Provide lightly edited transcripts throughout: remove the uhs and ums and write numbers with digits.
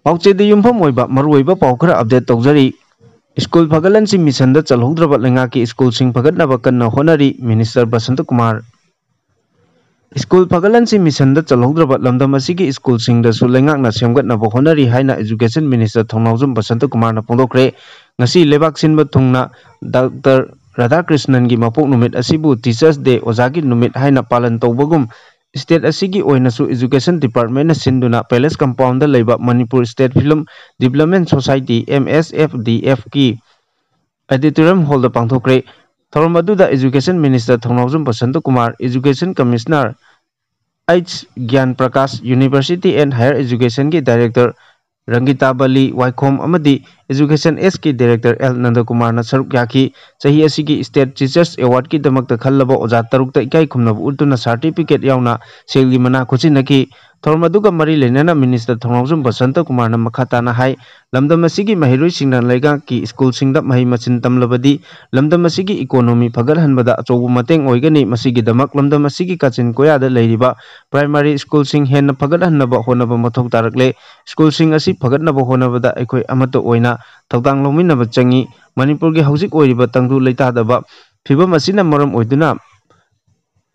ꯄꯥꯎꯆꯦꯗ ꯌꯨꯝꯐꯝ ꯑꯣꯏꯕ ꯃꯔꯨꯑꯣꯏꯕ ꯄꯥꯎ ꯈꯔ ꯑꯞꯗꯦꯠ ꯇꯧꯖꯔꯤ꯫ ꯁ꯭ꯀꯨꯜ ꯐꯒꯠꯍꯟꯁꯤ ꯃꯤꯁꯟꯗ ꯆꯜꯍꯧꯗ꯭ꯔꯕ ꯂꯩꯉꯥꯛꯀꯤ ꯁ꯭ꯀꯨꯜꯁꯤꯡ ꯐꯒꯠꯅꯕ ꯀꯟꯅ ꯍꯣꯠꯅꯔꯤ ꯃꯤꯅꯤꯁꯇꯔ ꯕꯁꯟꯇꯀꯨꯃꯥꯔ꯫ ꯁ꯭ꯀꯨꯜ ꯐꯒꯠꯍꯟꯁꯤ ꯃꯤꯁꯟꯗ ꯆꯜꯍꯧꯗ꯭ꯔꯕ ꯂꯝꯗꯝ ꯑꯁꯤꯒꯤ ꯁ꯭ꯀꯨꯜꯁꯤꯡꯗꯁꯨ ꯂꯩꯉꯥꯛꯅ ꯁꯦꯝꯒꯠꯅꯕ ꯍꯣꯠꯅꯔꯤ ꯍꯥꯏꯅ ꯏꯖꯨꯀꯦꯁꯟ ꯃꯤꯅꯤꯁꯇꯔ ꯊꯧꯅꯥꯎꯖꯝ ꯕꯁꯟꯇꯀꯨꯃꯥꯔꯅ ꯐꯣꯡꯗꯣꯛꯈ꯭ꯔꯦ꯫ ꯉꯁꯤ ꯂꯩꯕꯥꯛ ꯁꯤꯟꯕ ꯊꯨꯡꯅ ꯗꯥꯛꯇꯔ ꯔꯥꯙꯥꯀ꯭ꯔꯤꯁꯅꯟꯒꯤ ꯃꯄꯣꯛ ꯅꯨꯃꯤꯠ ꯑꯁꯤꯕꯨ ꯇꯤꯆꯔꯁ ꯗꯦ ꯑꯣꯖꯥꯒꯤ ꯅꯨꯃꯤꯠ ꯍꯥꯏꯅ ꯄꯥꯂꯟ ꯇꯧꯕꯒꯨꯝ ꯁ꯭ꯇꯦꯠ ꯑꯁꯤꯒꯤ ꯑꯣꯏꯅꯁꯨ ꯏꯖꯨꯀꯦꯁꯟ ꯗꯤꯄꯥꯔꯠꯃꯦꯟꯠꯅ ꯁꯤꯟꯗꯨꯅ ꯄꯦꯂꯦꯁ ꯀꯝꯄꯥꯎꯟꯗ ꯂꯩꯕ Manipur state film development society MSFDFꯀꯤ ꯑꯣꯗꯤꯇꯣꯔꯤꯌꯝ ꯍꯣꯜꯗ ꯄꯥꯡꯊꯣꯛꯈ꯭ꯔꯦ꯫ ꯊꯧꯔꯝ ꯑꯗꯨꯗ education minister Thounaojam Basantakumar, education commissioner 𝗧𝗛𝗢𝗢𝗞𝗡𝗘, university and higher ꯏꯖꯨꯀꯦꯁꯟꯒꯤ ꯗꯥꯏꯔꯦꯛꯇꯔ ꯔꯪꯒꯤꯇꯥꯕꯂꯤ ꯑꯃꯗꯤ ꯏꯖꯨꯀꯦꯁꯟ ꯑꯦꯁꯀꯤ ꯗꯥꯏꯔꯦꯛꯇꯔ ꯅꯟꯗꯀꯨꯃꯥꯔꯅ ꯁꯔꯨꯛ ꯌꯥꯈꯤ꯫ ꯆꯍꯤ ꯑꯁꯤꯒꯤ ꯁ꯭ꯇꯦꯠ ꯇꯤꯆꯔꯁ ꯑꯦꯋꯥꯔꯗꯀꯤꯗꯃꯛꯇ ꯈꯜꯂꯕ ꯑꯣꯖꯥ 6ꯇ ꯏꯀꯥꯏ ꯈꯨꯝꯅꯕ ꯎꯠꯇꯨꯅ ꯁꯥꯔꯇꯤꯐꯤꯀꯦꯠ ꯌꯥꯎꯅ ꯁꯦꯜꯒꯤ ꯃꯅꯥ ꯈꯨꯠꯁꯤꯟꯅꯈꯤ꯫ ꯊꯧꯔꯝ ꯑꯗꯨꯒ ꯃꯔꯤ ꯂꯩꯅꯅ ꯃꯤꯅꯤꯁꯇꯔ ꯊꯧꯅꯥꯎꯖꯝ ꯕꯁꯟꯇꯀꯨꯃꯥꯔꯅ ꯃꯈꯥ ꯇꯥꯅ ꯍꯥꯏ ꯂꯝꯗꯝ ꯑꯁꯤꯒꯤ ꯃꯍꯩꯔꯣꯏꯁꯤꯡꯅ ꯂꯩꯉꯥꯛꯀꯤ ꯁ꯭ꯀꯨꯜꯁꯤꯡꯗ ꯃꯍꯩ ꯃꯁꯤꯡ ꯇꯝꯂꯕꯗꯤ ꯂꯝꯗꯝ ꯑꯁꯤꯒꯤ ꯏꯀꯣꯅꯣꯃꯤ ꯐꯒꯠꯍꯟꯕꯗ ꯑꯆꯧꯕ ꯃꯇꯦꯡ ꯑꯣꯏꯒꯅꯤ꯫ ꯃꯁꯤꯒꯤꯗꯃꯛ ꯂꯝꯗꯝ ꯑꯁꯤꯒꯤ ꯀꯥꯆꯤꯟ ꯀꯣꯌꯥꯗ ꯂꯩꯔꯤꯕ ꯄ꯭ꯔꯥꯏꯃꯥꯔꯤ ꯁ꯭ꯀꯨꯜꯁꯤꯡ ꯍꯦꯟꯅ ꯐꯒꯠꯍꯟꯅꯕ ꯍꯣꯠꯅꯕ ꯃꯊꯧ ꯇꯥꯔꯛꯂꯦ꯫ ꯁ꯭ꯀꯨꯜꯁꯤꯡ ꯑꯁꯤ ꯐꯒꯠꯅꯕ ꯍꯣꯠꯅꯕꯗ ꯑꯩꯈꯣꯏ ꯑꯃꯠꯇ ꯑꯣꯏꯅ ꯊꯧꯗꯥꯡ ꯂꯧꯃꯤꯟꯅꯕ ꯆꯪꯏ꯫ ꯃꯅꯤꯄꯨꯔꯒꯤ ꯍꯧꯖꯤꯛ ꯑꯣꯏꯔꯤꯕ ꯇꯪꯗꯨ ꯂꯩꯇꯥꯗꯕ ꯐꯤꯚꯝ ꯑꯁꯤꯅ ꯃꯔꯝ ꯑꯣꯏꯗꯨꯅ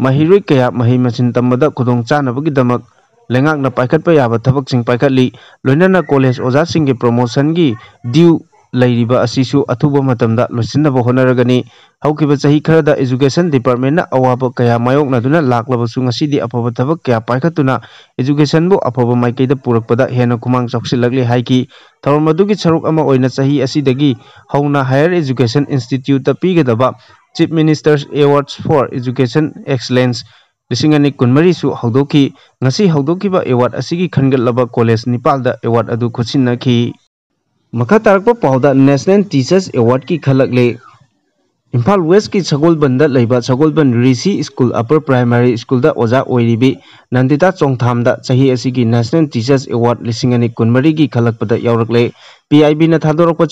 ꯃꯍꯩꯔꯣꯏ ꯀꯌꯥ ꯃꯍꯩ ꯃꯁꯤꯡ ꯇꯝꯕꯗ ꯈꯨꯗꯣꯡꯆꯥꯅꯕꯒꯤꯗꯃꯛ ꯂꯩꯉꯥꯛꯅ ꯄꯥꯏꯈꯠꯄ ꯌꯥꯕ ꯊꯕꯛꯁꯤꯡ ꯄꯥꯏꯈꯠꯂꯤ꯫ ꯂꯣꯏꯅꯅ ꯀꯣꯂꯦꯖ ꯑꯣꯖꯥꯁꯤꯡꯒꯤ ꯄ꯭ꯔꯣꯃꯣꯁꯟꯒꯤ ꯗ꯭ꯌꯨ ꯂꯩꯔꯤꯕ ꯑꯁꯤꯁꯨ ꯑꯊꯨꯕ ꯃꯇꯝꯗ ꯂꯣꯏꯁꯤꯟꯅꯕ ꯍꯣꯠꯅꯔꯒꯅꯤ꯫ ꯍꯧꯈꯤꯕ ꯆꯍꯤ ꯈꯔꯗ ꯏꯖꯨꯀꯦꯁꯟ ꯗꯤꯄꯥꯔꯠꯃꯦꯟꯠꯅ ꯑꯋꯥꯕ ꯀꯌꯥ ꯃꯥꯌꯣꯛꯅꯗꯨꯅ ꯂꯥꯛꯂꯕꯁꯨ ꯉꯁꯤꯗꯤ ꯑꯐꯕ ꯊꯕꯛ ꯀꯌꯥ ꯄꯥꯏꯈꯠꯇꯨꯅ ꯏꯖꯨꯀꯦꯁꯟꯕꯨ ꯑꯐꯕ ꯃꯥꯏꯀꯩꯗ ꯄꯨꯔꯛꯄꯗ ꯍꯦꯟꯅ ꯈꯨꯃꯥꯡ ꯆꯥꯎꯁꯤꯜꯂꯛꯂꯤ ꯍꯥꯏꯈꯤ꯫ ꯊꯧꯔꯝ ꯑꯗꯨꯒꯤ ꯁꯔꯨꯛ ꯑꯃ ꯑꯣꯏꯅ ꯆꯍꯤ ꯑꯁꯤꯗꯒꯤ ꯍꯧꯅ ꯍꯥꯌꯔ ꯏꯖꯨꯀꯦꯁꯟ ꯏꯟꯁꯇꯤꯇ꯭ꯌꯨꯠꯇ ꯄꯤꯒꯗꯕ chief minister's awards for education excellence 2024ꯁꯨ ꯍꯧꯗꯣꯛꯈꯤ꯫ ꯉꯁꯤ ꯍꯧꯗꯣꯛꯈꯤꯕ ꯑꯦꯋꯥꯔꯗ ꯑꯁꯤꯒꯤ ꯈꯟꯒꯠꯂꯕ ꯀꯣꯂꯦꯖ 9ꯗ ꯑꯦꯋꯥꯔꯗ ꯑꯗꯨ ꯈꯨꯠꯁꯤꯟꯅꯈꯤ꯫ ꯃꯈꯥ ꯇꯥꯔꯛꯄ ꯄꯥꯎꯗ ꯅꯦꯁꯅꯦꯜ ꯇꯤꯆꯔꯁ ꯑꯦꯋꯥꯔꯗꯀꯤ ꯈꯜꯂꯛꯂꯦ꯫ ꯏꯝꯐꯥꯜ ꯋꯦꯁꯀꯤ ꯁꯒꯣꯜꯕꯟꯗ ꯂꯩꯕ ꯁꯒꯣꯜꯕꯟ ꯔꯤꯁꯤ ꯁ꯭ꯀꯨꯜ ꯑꯄꯔ ꯄ꯭ꯔꯥꯏꯃꯥꯔꯤ ꯁ꯭ꯀꯨꯜꯗ ꯑꯣꯖꯥ ꯑꯣꯏꯔꯤꯕꯤ ꯅꯟꯗꯤꯇꯥ ꯆꯣꯡꯊꯥꯝꯗ ꯆꯍꯤ ꯑꯁꯤꯒꯤ ꯅꯦꯁꯅꯦꯜ ꯇꯤꯆꯔꯁ ꯑꯦꯋꯥꯔꯗ 2024ꯒꯤ ꯈꯜꯂꯛꯄꯗ ꯌꯥꯎꯔꯛꯂꯦ꯫ PIBꯅ ꯊꯥꯗꯣꯔꯛꯄ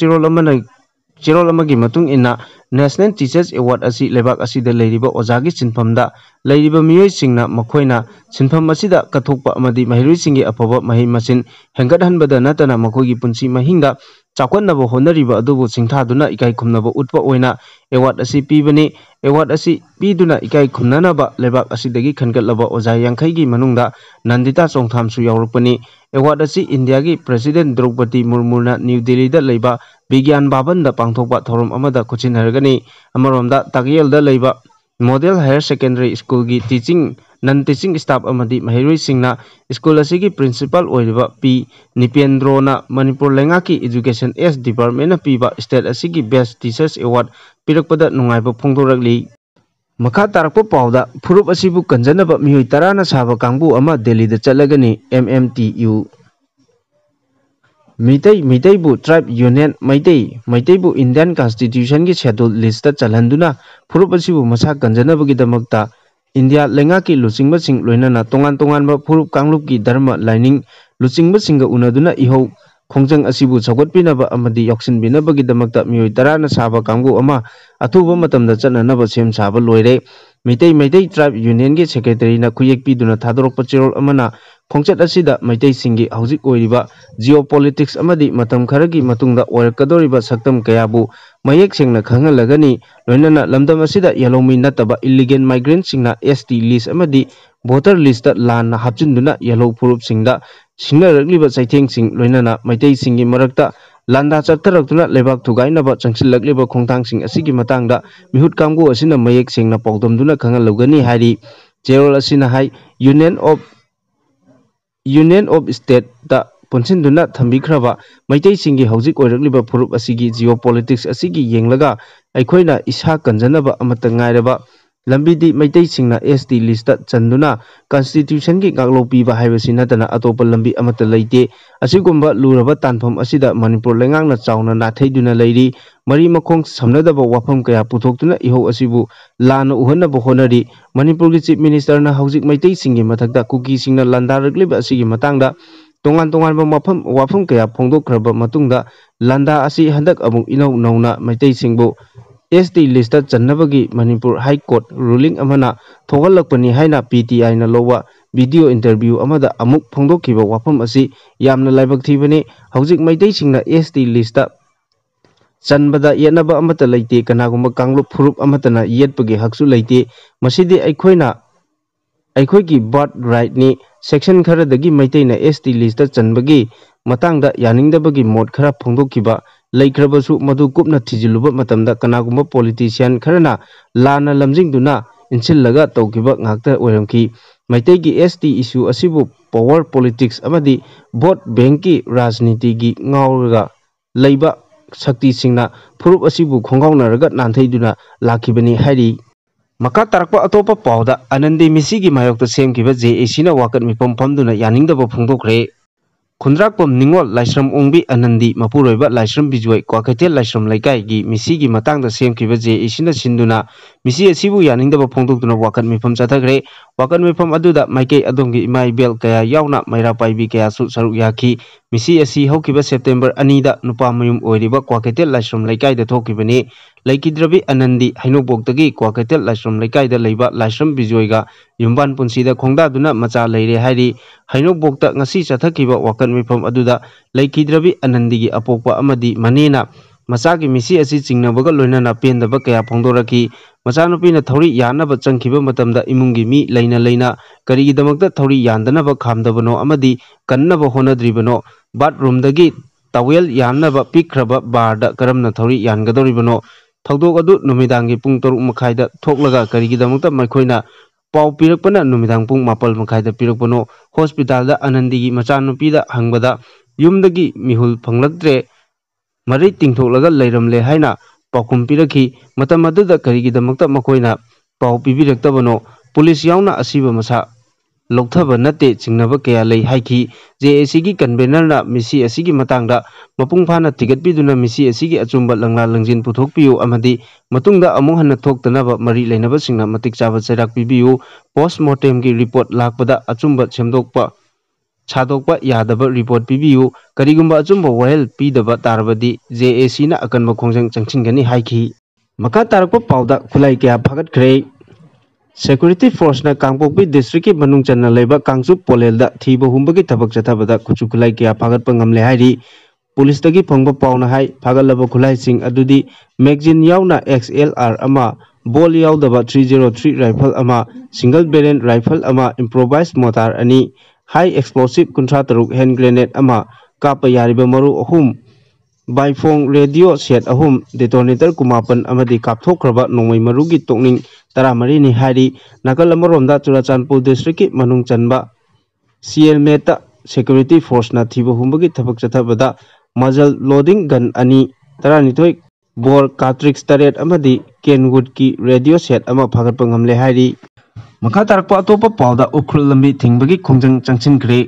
ꯆꯦꯔꯣꯜ ꯑꯃꯒꯤ ꯃꯇꯨꯡ ꯏꯟꯅ ꯅꯦꯁꯅꯦꯜ ꯇꯤꯆꯔꯁ ꯑꯦꯋꯥꯔꯗ ꯑꯁꯤ ꯂꯩꯕꯥꯛ ꯑꯁꯤꯗ ꯂꯩꯔꯤꯕ ꯑꯣꯖꯥꯒꯤ ꯁꯤꯟꯐꯝꯗ ꯂꯩꯔꯤꯕ ꯃꯤꯑꯣꯏꯁꯤꯡꯅ ꯃꯈꯣꯏꯅ ꯁꯤꯟꯐꯝ ꯑꯁꯤꯗ ꯀꯠꯊꯣꯛꯄ ꯑꯃꯗꯤ ꯃꯍꯩꯔꯣꯏꯁꯤꯡꯒꯤ ꯑꯐꯕ ꯃꯍꯩ ꯃꯁꯤꯡ ꯍꯦꯟꯒꯠꯍꯟꯕꯗ ꯅꯠꯇꯅ ꯃꯈꯣꯏꯒꯤ ꯄꯨꯟꯁꯤ ꯃꯍꯤꯡꯗ ꯆꯥꯎꯈꯠꯅꯕ ꯍꯣꯠꯅꯔꯤꯕ ꯑꯗꯨꯕꯨ ꯁꯤꯡꯊꯥꯗꯨꯅ ꯏꯀꯥꯏ ꯈꯨꯝꯅꯕ ꯎꯠꯄ ꯑꯣꯏꯅ ꯑꯦꯋꯥꯔꯗ ꯑꯁꯤ ꯄꯤꯕꯅꯤ꯫ ꯑꯦꯋꯥꯔꯗ ꯑꯁꯤ ꯄꯤꯗꯨꯅ ꯏꯀꯥꯏ ꯈꯨꯝꯅꯅꯕ ꯂꯩꯕꯥꯛ ꯑꯁꯤꯗꯒꯤ ꯈꯟꯒꯠꯂꯕ ꯑꯣꯖꯥ 50ꯒꯤ ꯃꯅꯨꯡꯗ ꯅꯟꯗꯤꯇꯥ ꯆꯣꯡꯊꯥꯝꯁꯨ ꯌꯥꯎꯔꯛꯄꯅꯤ꯫ ꯑꯦꯋꯥꯔꯗ ꯑꯁꯤ ꯏꯟꯗꯤꯌꯥꯒꯤ ꯄ꯭ꯔꯦꯁꯤꯗꯦꯟꯠ ꯗ꯭ꯔꯧꯄꯗꯤ ꯃꯨꯔꯃꯨꯅ ꯅ꯭ꯌꯨ ꯗꯤꯜꯂꯤꯗ ꯂꯩꯕ ꯕꯤꯒ꯭ꯌꯥꯟ ꯚꯥꯕꯟꯗ ꯄꯥꯡꯊꯣꯛꯄ ꯊꯧꯔꯝ ꯑꯃꯗ ꯈꯨꯠꯁꯤꯟꯅꯔꯒꯅꯤ꯫ ꯑꯃꯔꯣꯝꯗ ꯇꯥꯛꯌꯦꯜꯗ ꯂꯩꯕ ꯃꯣꯗꯦꯜ ꯍꯥꯌꯔ ꯁꯦꯀꯦꯟꯗꯔꯤ ꯁ꯭ꯀꯨꯜꯒꯤ ꯅꯟ ꯇꯤꯆꯤꯡ ꯁ꯭ꯇꯥꯐ ꯑꯃꯗꯤ ꯃꯍꯩꯔꯣꯏꯁꯤꯡꯅ ꯁ꯭ꯀꯨꯜ ꯑꯁꯤꯒꯤ ꯄ꯭ꯔꯤꯟꯁꯤꯄꯥꯜ ꯑꯣꯏꯔꯤꯕ ꯄꯤ. ꯅꯤꯄꯦꯟꯗ꯭ꯔꯣꯅ ꯃꯅꯤꯄꯨꯔ ꯂꯩꯉꯥꯛꯀꯤ ꯏꯖꯨꯀꯦꯁꯟ ꯑꯦꯁ ꯗꯤꯄꯥꯔꯠꯃꯦꯟꯠꯅ ꯄꯤꯕ ꯁ꯭ꯇꯦꯠ ꯑꯁꯤꯒꯤ ꯕꯦꯁꯠ ꯇꯤꯆꯔꯁ ꯑꯦꯋꯥꯔꯗ ꯄꯤꯔꯛꯄꯗ ꯅꯨꯡꯉꯥꯏꯕ ꯐꯣꯡꯗꯣꯔꯛꯂꯤ꯫ ꯃꯈꯥ ꯇꯥꯔꯛꯄ ꯄꯥꯎꯗ ꯐꯨꯔꯨꯞ ꯑꯁꯤꯕꯨ ꯀꯟꯖꯅꯕ ꯃꯤꯑꯣꯏ 10ꯅ ꯁꯥꯕ ꯀꯥꯡꯕꯨ ꯑꯃ ꯗꯦꯜꯂꯤꯗ ꯆꯠꯂꯒꯅꯤ꯫ MMTU ꯃꯤꯇꯩꯕꯨ ꯇ꯭ꯔꯥꯏꯕ ꯌꯨꯅꯤꯌꯟ ꯃꯩꯇꯩꯕꯨ ꯏꯟꯗꯤꯌꯟ ꯀꯟꯁꯇꯤꯇ꯭ꯌꯨꯁꯟꯒꯤ ꯁꯦꯗꯨꯜ ꯂꯤꯁꯠꯇ ꯆꯜꯍꯟꯗꯨꯅ ꯐꯨꯔꯨꯞ ꯑꯁꯤꯕꯨ ꯃꯁꯥ ꯀꯟꯖꯅꯕꯒꯤꯗꯃꯛꯇ ꯏꯟꯗꯤꯌꯥ ꯂꯩꯉꯥꯛꯀꯤ ꯂꯨꯆꯤꯡꯕꯁꯤꯡ ꯂꯣꯏꯅꯅ ꯇꯣꯉꯥꯟ ꯇꯣꯉꯥꯟꯕ ꯐꯨꯔꯨꯞ ꯀꯥꯡꯂꯨꯞꯀꯤ ꯙꯔꯃ ꯂꯥꯏꯅꯤꯡ ꯂꯨꯆꯤꯡꯕꯁꯤꯡꯒ ꯎꯅꯗꯨꯅ ꯏꯍꯧ ꯈꯣꯡꯖꯪ ꯑꯁꯤꯕꯨ ꯁꯧꯒꯠꯄꯤꯅꯕ ꯑꯃꯗꯤ ꯌꯥꯎꯁꯤꯟꯕꯤꯅꯕꯒꯤꯗꯃꯛꯇ ꯃꯤꯑꯣꯏ 10ꯅ ꯁꯥꯕ ꯀꯥꯡꯕꯨ ꯑꯃ ꯑꯊꯨꯕ ꯃꯇꯝꯗ ꯆꯠꯅꯅꯕ ꯁꯦꯝ ꯁꯥꯕ ꯂꯣꯏꯔꯦ꯫ ꯃꯩꯇꯩ ꯇ꯭ꯔꯥꯏꯕ ꯌꯨꯅꯤꯌꯟꯒꯤ ꯁꯦꯀ꯭ꯔꯦꯇꯔꯤꯅ ꯈꯨꯌꯦꯛ ꯄꯤꯗꯨꯅ ꯊꯥꯗꯣꯔꯛꯄ ꯆꯦꯔꯣꯜ ꯑꯃꯅ ꯈꯣꯡꯆꯠ ꯑꯁꯤꯗ ꯃꯩꯇꯩꯁꯤꯡꯒꯤ ꯍꯧꯖꯤꯛ ꯑꯣꯏꯔꯤꯕ ꯖꯤꯑꯣꯄꯣꯂꯤꯇꯤꯛꯁ ꯑꯃꯗꯤ ꯃꯇꯝ ꯈꯔꯒꯤ ꯃꯇꯨꯡꯗ ꯑꯣꯏꯔꯛꯀꯗꯧꯔꯤꯕ ꯁꯛꯇꯝ ꯀꯌꯥꯕꯨ ꯃꯌꯦꯛ ꯁꯦꯡꯅ ꯈꯪꯍꯜꯂꯒꯅꯤ꯫ ꯂꯣꯏꯅꯅ ꯂꯝꯗꯝ ꯑꯁꯤꯗ ꯌꯦꯜꯍꯧꯃꯤ ꯅꯠꯇꯕ ꯏꯜꯂꯤꯒꯦꯜ ꯃꯥꯏꯒ꯭ꯔꯦꯟꯠꯁꯤꯡꯅ ST ꯂꯤꯁꯠ ꯑꯃꯗꯤ ꯚꯣꯇꯔ ꯂꯤꯁꯠꯇ ꯂꯥꯟꯅ ꯍꯥꯞꯆꯤꯟꯗꯨꯅ ꯌꯦꯜꯍꯧ ꯐꯨꯔꯨꯞꯁꯤꯡꯗ ꯁꯤꯡꯅꯔꯛꯂꯤꯕ ꯆꯩꯊꯦꯡꯁꯤꯡ ꯂꯣꯏꯅꯅ ꯃꯩꯇꯩꯁꯤꯡꯒꯤ ꯃꯔꯛꯇ ꯂꯥꯟꯗꯥ ꯆꯠꯊꯔꯛꯇꯨꯅ ꯂꯩꯕꯥꯛ ꯊꯨꯒꯥꯏꯅꯕ ꯆꯪꯁꯤꯜꯂꯛꯂꯤꯕ ꯈꯣꯡꯊꯥꯡꯁꯤꯡ ꯑꯁꯤꯒꯤ ꯃꯇꯥꯡꯗ ꯃꯤꯍꯨꯠ ꯀꯥꯡꯕꯨ ꯑꯁꯤꯅ ꯃꯌꯦꯛ ꯁꯦꯡꯅ ꯄꯥꯎꯗꯝꯗꯨꯅ ꯈꯪꯍꯜꯂꯧꯒꯅꯤ ꯍꯥꯏꯔꯤ꯫ ꯆꯦꯔꯣꯜ ꯑꯁꯤꯅ ꯍꯥꯏ ꯌꯨꯅꯤꯌꯟ ꯑꯣꯐ ꯁ꯭ꯇꯦꯠꯇ ꯄꯨꯟꯁꯤꯟꯗꯨꯅ ꯊꯝꯕꯤꯈ꯭ꯔꯕ ꯃꯩꯇꯩꯁꯤꯡꯒꯤ ꯍꯧꯖꯤꯛ ꯑꯣꯏꯔꯛꯂꯤꯕ ꯐꯨꯔꯨꯞ ꯑꯁꯤꯒꯤ ꯖꯤꯑꯣꯄꯣꯂꯤꯇꯤꯛꯁ ꯑꯁꯤꯒꯤ ꯌꯦꯡꯂꯒ ꯑꯩꯈꯣꯏꯅ ꯏꯁꯥ ꯀꯟꯖꯅꯕ ꯑꯃꯠꯇ ꯉꯥꯏꯔꯕ ꯂꯝꯕꯤꯗꯤ ꯃꯩꯇꯩꯁꯤꯡꯅ ST ꯂꯤꯁꯠꯇ ꯆꯟꯗꯨꯅ ꯀꯟꯁꯇꯤꯇ꯭ꯌꯨꯁꯟꯒꯤ ꯉꯥꯛꯂꯧ ꯄꯤꯕ ꯍꯥꯏꯕꯁꯤ ꯅꯠꯇꯅ ꯑꯇꯣꯞꯄ ꯂꯝꯕꯤ ꯑꯃꯠꯇ ꯂꯩꯇꯦ꯫ ꯑꯁꯤꯒꯨꯝꯕ ꯂꯨꯔꯕ ꯇꯥꯟꯐꯝ ꯑꯁꯤꯗ ꯃꯅꯤꯄꯨꯔ ꯂꯩꯉꯥꯛꯅ ꯆꯥꯎꯅ ꯅꯥꯊꯩꯗꯨꯅ ꯂꯩꯔꯤ꯫ ꯃꯔꯤ ꯃꯈꯣꯡ ꯁꯝꯅꯗꯕ ꯋꯥꯐꯝ ꯀꯌꯥ ꯄꯨꯊꯣꯛꯇꯨꯅ ꯏꯍꯧ ꯑꯁꯤꯕꯨ ꯂꯥꯟꯅ ꯎꯍꯟꯅꯕ ꯍꯣꯠꯅꯔꯤ꯫ ꯃꯅꯤꯄꯨꯔꯒꯤ ꯆꯤꯐ ꯃꯤꯅꯤꯁꯇꯔꯅ ꯍꯧꯖꯤꯛ ꯃꯩꯇꯩꯁꯤꯡꯒꯤ ꯃꯊꯛꯇ ꯀꯨꯀꯤꯁꯤꯡꯅ ꯂꯥꯟꯗꯥꯔꯛꯂꯤꯕ ꯑꯁꯤꯒꯤ ꯃꯇꯥꯡꯗ ꯇꯣꯉꯥꯟ ꯇꯣꯉꯥꯟꯕ ꯋꯥꯐꯝ ꯀꯌా ꯐꯣꯡꯗꯣꯛꯈ꯭ꯔꯕ ꯃꯇꯨꯡꯗ ꯂꯥꯟꯗꯥ ꯑꯁꯤ ꯍꯟꯗꯛ ꯑꯃꯨꯛ ꯏꯅꯧ ꯅꯧꯅ ꯃꯩꯇꯩꯁꯤꯡꯕꯨ ST ꯂꯤꯁꯠꯇ ꯆꯟꯅꯕꯒꯤ ꯃꯅꯤꯄꯨꯔ ꯍꯥꯏ ꯀꯣꯔꯠ ꯔꯨꯂꯤꯡ ꯑꯃꯅ ꯊꯣꯛꯍꯜꯂꯛꯄꯅꯤ ꯍꯥꯏꯅ PTIꯅ ꯂꯧꯕ वीडियो इंटरव्यू अमदा अमुक फोंदोखिबा वाफम असी यामना लाइबक थीबने हौजिक मैतैसिंगना एसटी लिस्टता चनबदा येनबा अमता लैते कनागुम्बा कांगलुप फुरुप अमतना येतपगे हकसु लैते मसिदि अखोइगी बर्थ राइट नि सेक्शन खरदगी मैतैना एसटी लिस्टता चनबगी मतंगदा यानिंगदबगी मोड खरा फोंदोखिबा लैख्रबसु मधु कुपना थिजिलुबा मतमदा कनागुम्बा पॉलिटिशियन खरना लाना लमजिंगदुना इंसिलगा तौखिबा ngakta ओइरमखि मैतैगी एसटी इशू असिबु पावर पॉलिटिक्स अमदी वोट बैंक की राजनीति की ngaurga लैबा शक्ति सिंगना फुरुप असिबु खोंगाउनरगा नांथैदुना लाखिबनी हाइरी मका तारकपा अतोपा पाउदा आनंदी मिसिगी मायोक्ता सेमखिबा जेएसी ना वाकत मिपम फमदुना यानिंगदबा फोंदोखरे खुंद्राकपम निंगोल लाइश्रम ओंबी आनंदी मपुरोइबा लाइश्रम बिजुई क्वाकैथेल लाइश्रम लैकाइगी मिसिगी मतांगदा सेमखिबा जेएसी ना सिंदुना मिसि असिबु यानिंगदबा फोंदोक्तुना वाकत मिपम चथग्रे वाकत मिपम अदुदा माइकै अदोंगी इमाई बेल कया यावना मैरा पाइबी कयासु सरुक याखी मिसि असि हौकिबा सेप्टेम्बर 2 दा नुपा मयुम ओइरिबा क्वाकैथेल लाइश्रम लैकाइदा थोकिबनी लैकिद्रबी आनंदी हैनोबोक्तगी क्वाकैथेल लाइश्रम लैकाइदा लैबा लाइश्रम बिजोइगा युम्बान पुंसीदा खोंगदादुना मचा लैरे हाइरी हैनोबोक्ता ngasi चथकिबा वाकत मिफम अदुदा लैकिद्रबी आनंदीगी अपोक्पा अमदी मनेना मचागी मिसि असि चिंगनबगा लोइनाना पेंदबा कया फोंदोरकी मचानुपीना थौरी यानबा चंखिबा मतमदा इमुंगी मी लैना करिगिदमक्ता थौरी यानदनबा खामदबनो अमदी कन्नबा होनद्रिबनो बाथरूमदगी टावेल यानबा पिख्रबा बारदा करमना थौरी यानगदोरिबनो थौदोक अदु नुमिदांगी पुंग 3 मखाइदा थोकलगा करिगिदमक्ता मैखोइना पाउ पिरकपना नुमिदांग पुंग 4 मखाइदा पिरकपनो हॉस्पिटल आनंदीगी मचानुपीदा हंगबदा युमदगी मिहुल फंगलक्त्रे मरी तिंगथोकलगा लैरमले हाइना पाउखुम पिरखी मतम अदुदा करिगिदमक्ता मखोइना पाउ पिबिरक्तबनो पुलिस यावना असिबा मसा लौथबा नते चिंगनबा कया लै हाइखी जेएसी की कन्वेनरना मिसि असिगी मतंगदा मपुंग फाना तिगतपिदुना मिसि असिगी अचुंबा लंगला लंजिन पुथोकपियु अमदी मतुंगदा अमुक हन्ना थोक्तनबा मरी लैनबा सिंगना मतिक चाबा चैराक पिबियु पोस्टमार्टम की रिपोर्ट लाकपदा अचुंबा सेमदोकपा छादोकपा यादबा रिपोर्ट पिबियु करिगुंबा अचुंबा वहेल पीदबा तारबदी जेएसी ना अकनबा खोंजंग चंगचिंगनी हाइखी मका तारकपा पाउदा खुलाई कया फगतख्रे सेक्यूरिटी फोर्स ना कांगपोकपी डिस्ट्रिक्ट की मनुंग चन्ना लेबा कांगचुप पोलेलदा थीबा हुंबगी थबक चथबदा खुचु खुलाई कया फगतपा ngamle हाइरी पुलिस तगी फंगबा पाउना हाइ फगलबा खुलाई सिंग अदुदी मैगजीन यावना XLR अमा बॉल यावदबा 303 राइफल अमा सिंगल बैरल राइफल अमा इम्प्रोवाइज मोटार अनि हाई एक्सप्लोसिव 53 हैंड ग्रेनेड अमा कापा यारिबा मरु अहुम बाइफोंग रेडियो सेट अहुम डेटोनेटर कुमापन अमदी कापथोखरबा नोंमै मरुगी तोकनिंग 13 नि हाइरी नाकल अमरोमदा चुराचानपुर डिस्ट्रिक्ट की मनुंग चनबा सीएलमेटा सेक्यूरिटी फोर्स ना थीबा हुंबगी थबक चथबदा मजल लोडिंग गन अनि 12 बोर कार्ट्रिज 8 अमदी केनवुड की रेडियो सेट अमा फगतपा ngamle हाइरी मखा तारकपा अतोपा पाउदा उखरुल लंबी थिंगबगी खोंजंग चंगचिनख्रे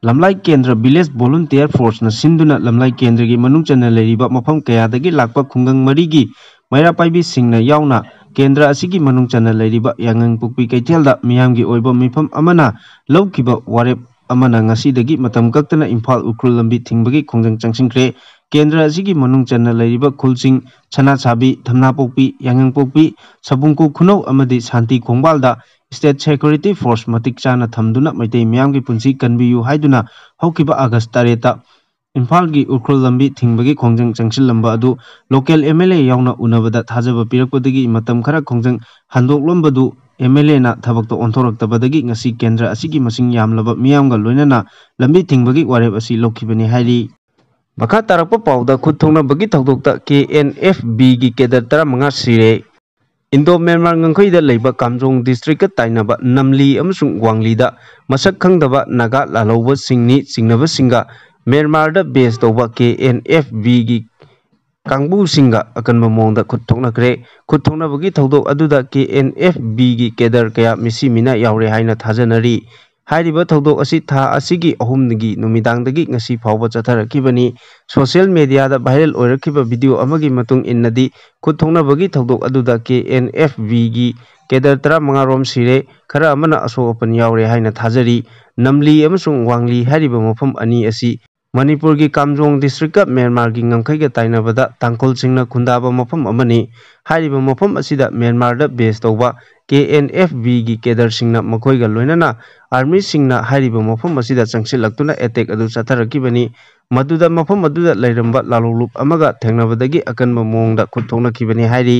लमलाई केंद्र विलेज वॉलंटियर फोर्स न सिंधुना लमलाई केंद्र की मनुंग चन्ना लेरिबा मफम कयादगी लाकपा खुंगंग मरीगी मैरा पाइबी सिंगना यावना केंद्र असिगी मनुंग चन्ना लेरिबा यांगंग पुकपी कैथेलदा मियामगी ओइबा मिफम अमना लौखिबा वारेप अमना ngasiदगी मतम कक्तना इम्फाल उखरुल लंबी थिंगबगी खोंजंग चंगचिनख्रे केंद्र असिगी मनुंग चन्ना लेरिबा खुलसिंग छनाछाबी धमनापोकपी यांगंगपोकपी सबुंगकु खुनौ अमदी शांति खोंगबालदा स्टेट सिक्योरिटी फोर्स मतिक चाना थमदुना मैतै मियामगी पुंसी कनबियु हाइदुना हौकिबा अगस्त 3 इम्फाल की उखरुल लंबी थिंगबगी खोंजंग चंगसिलंबा अदु लोकल एमएलए यावना उनबदा थाजबा पिरकपदगी मतम खरा खोंजंग हंदोकलंबदु एमएलए ना थबकतो ओंथोरक्तबदगी ngasi केंद्र असिगी मसिंग यामलबा मियामगा लोइनना लंबी थिंगबगी वारेब असि लोखिबनी हाइरी मखा तारकपा पाउदा खुद थोंगनबगी थौदोकता KNFB की केडर 15 सिरे Indo Myanmar ngangkhoi leiba kamjong district ka tainaba namli amasung wangli da masak khangdaba naga lalauba singni singnaba singa Myanmar da base toba KNFB gi kangbu singa akanba mongda khutthokna bagi thodok aduda KNFB gi kedar kaya misi mina yaure haina thajanari हाइरिबा थौदोक असि था असिगी अहुमदगी नुमिदांगदगी ngasi फावबा चथरखिबनी social media दा viral ओइरखिबा video अमगी मतुंग इन्नदी खुथोंगनबगी थौदोक अदुदा KNFB गी cadre 15 रोम सिरे खरा अमना असोपन यावरे हाइना थाजरी नमली अमसुंग वांगली हाइरिबा मफम अनि असि मणिपुर की Kamjong district Myanmar की ngंखै ga tainabada tangkol singna khundaba mafam amani hairiba mafam asida Myanmar da base tawba KNFB gi kedar singna makhoi ga loinana army singna hairiba mafam asida changsilaktuna attack adu chatharakibani maduda mafam aduda lairamba lalolup amaga thengnabadagi akanba mongda khutthoknakibani hairi